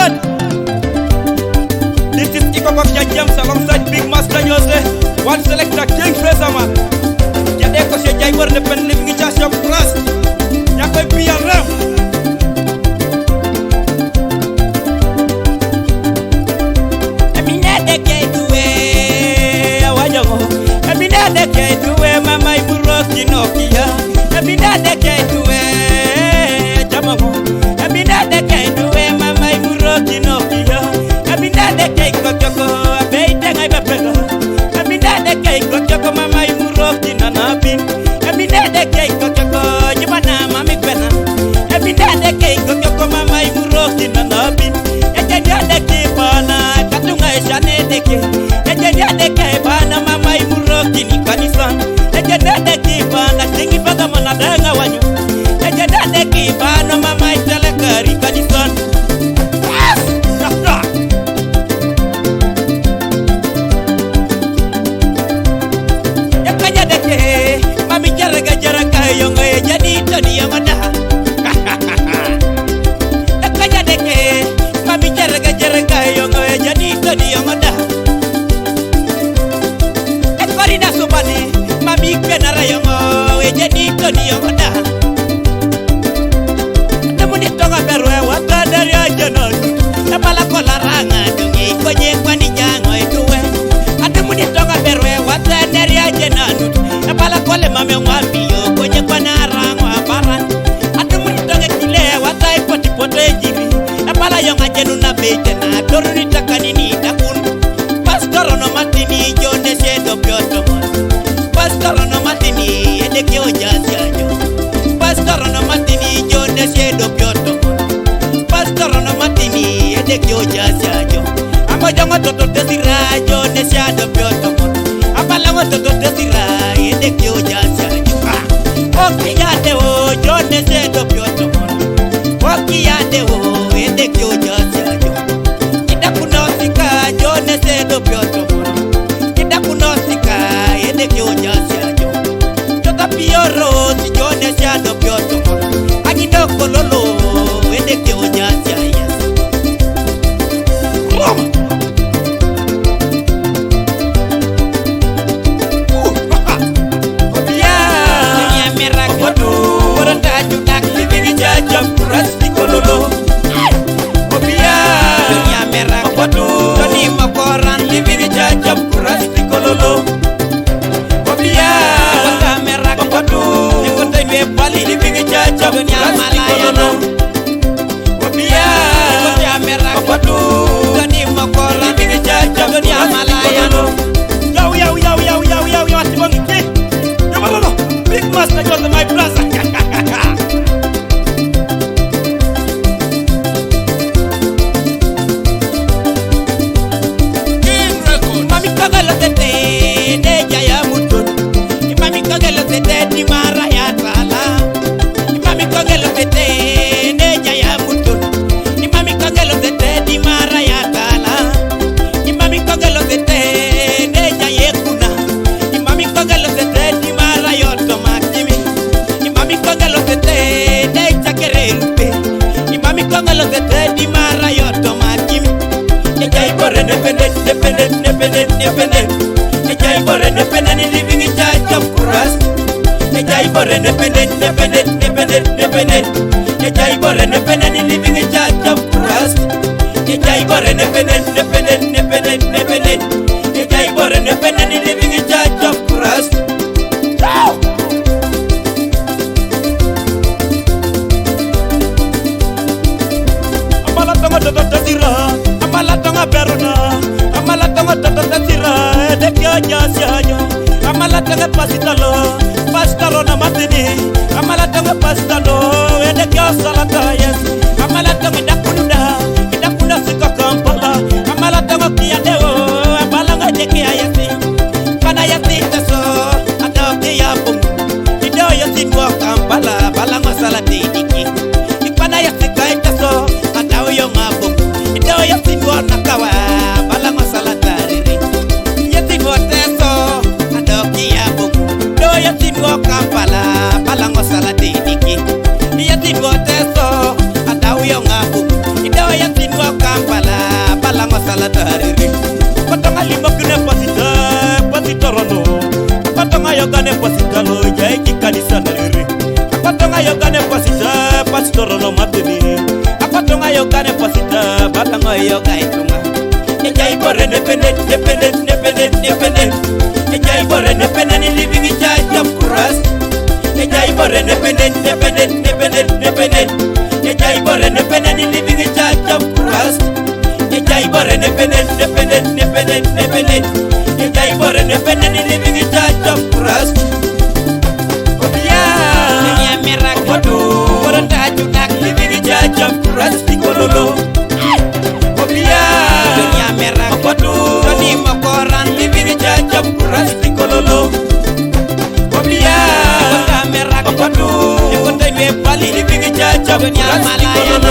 good. This is Ikoko James alongside Big Master Jose. One selector King Fraser man. Jadi ko si Jai Bor depan living charge of trust. Yang kau biar ram. Emine deke duwe awajongo. Emine deke duwe mama ibu roki nokia. Emine deke duwe jamongo. Emine deke duwe mama ibu roki nokia. Emine deke kotoko abeite ngai bepelo. Emine deke kotoko mama ibu roki nanabin. Emine deke kotoko jibana mami pena. Emine deke kotoko mama ibu roki nanabin. Ejedia deke bana katunga eshane deke. Ejedia deke bana mama ibu roki ni kanisan. Ejedia deke bana tingi baga manadanga wanyo. Ejedia deke bana mama itale kari kanisan. Mami jaraga jaraga yongo e jadi toni yamada. Ekanya deke mami jaraga jaraga yongo e jadi toni yamada. Ekorina subani mami kenara yongo e jadi toni yamada. Temuni tonga berwe wata dari ajanon. Napala kola ranga dungi konye kwani jango e duwe. Atemuni tonga berwe wata dari ajanon. Napala kole mame ngwambio kwenye kwa narango aparan. Atumuni tonge kile watai poti poto ejiri. Napala yonga jenu na beite na toru nitakani ni takun. Pastoro no matini jone shedo pyoto mon. Pastoro no matini edeke ojasi ajo. Pastoro no matini jone shedo pyoto mon. Pastoro no matini edeke ojasi ajo. Amo jongo toto desira jone shedo pyoto mon. Apala ngo toto desira edeke ojasi ajo. Okiyade o jone shedo pyoto mon. Okiyade o edeke ojasi ajo. Kita kunosika jone shedo pyoto mon. Kita kunosika edeke ojasi ajo. Jota pioro si jone shedo pyoto mon. Agino kololo edeke ojasi ajo. Big Master Jose, my brother. Mami kagalo tete de jaya mutun. Mami kagalo tete di mara ya tala. Mami kagalo tete de jaya mutun. Mami kagalo tete di mara ya tala. Mami kagalo tete de jaya kuna. Mami kagalo tete di mara yo tomatimi. Mami kagalo tete de chakere rupe. Mami kagalo tete di mara yo tomatimi. Jai bore independent. Jai bore independent living in charge of Kuras. Jai bore independent. Jai bore independent living in charge of Kuras. Jai bore independent. Jai bore independent living in charge of Kuras. Amala tonga toto tira, amala tonga beruna. Amala tonga toto tira, edeke ojasi ajo. Amala tonga pastalo na matini. Amala tonga pastalo, edeke osalata yes. Amala tonga idakunda sika Kampala. Amala tonga kiyadeo, amala nga edeke ayasi. Kana yasi teso, adoke ya bungu. Ideo yasi kwa Kampala, balanga salati diki. Ikana yasi kai teso, adao yo ngabungu. Ideo yasi kwa nakawa, balanga salatariri. Yasi kwa teso, adoke ya bungu. Ideo yasi kwa Kampala, balanga salati diki. Yasi kwa teso, adao yo ngabungu. no mabini apatonga yoga ne posita batango yoga itunga ejai bore independent ejai bore independent living in charge of Christ ejai bore independent ejai bore independent living in charge of Christ ejai bore independent ejai bore independent living in charge of Christ dunia miracle koranta judak living in charge of Christ kololo obia dunia miracle doni makoran living in charge of Christ kololo obia kota miracle kota be pali living in charge of Christ kololo